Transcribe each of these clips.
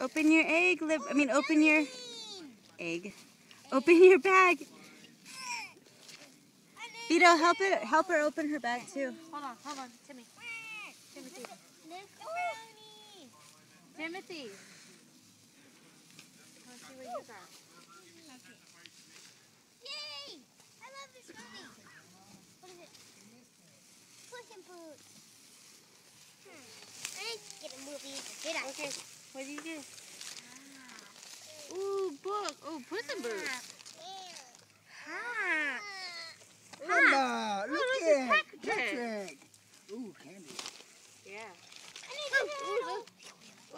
Open your egg, open your egg. Open your bag. Vito, help her open her bag too. Hold on, Timothy. Timothy. Let's see what you got. Yay! I love this movie. What is it? Puss in Boots. I didn't get a movie, did I? Okay, what do you get? Ooh, book. Oh, Puss in Boots. Mama, look at Patrick. Patrick. Ooh, candy. Yeah. I need a turtle.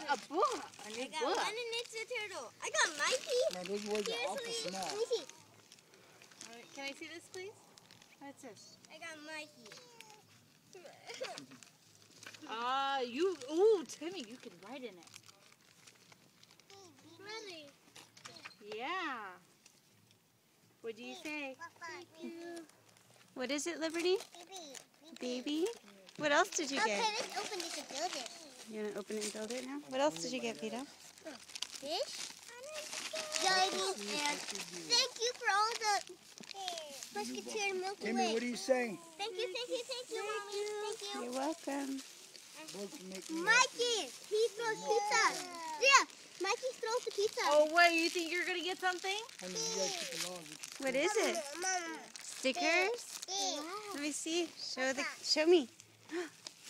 A book. A new I got book. one Ninja Turtle. I got Mikey. Now, those words are awful Seriously? small. Let me see. All right, can I see this, please? What's this? I got Mikey. Ooh, Timmy, you can write in it. Really? Yeah. What do you say? What is it, Liberty? Baby. Baby? What else did you Okay, get? let's open this and build it. You want to open it and build it now? What else did you get, Vito? Fish. Jelly beans and thank you for all the Musketeer Milky Timmy, Way. what do you say? Thank you, Mommy. Thank you. You're welcome. Both can make me Mikey, he throws pizza. Yeah, Mikey throws the pizza. Oh, wait, you think you're going to get something? happy. You guys keep it long. What is it? Mama. Stickers? Let me see. Show me.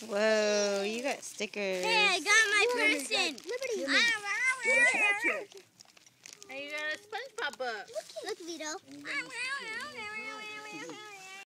Whoa, you got stickers. Hey, I got my person. Liberty. And you got a SpongeBob book. Look, Vito.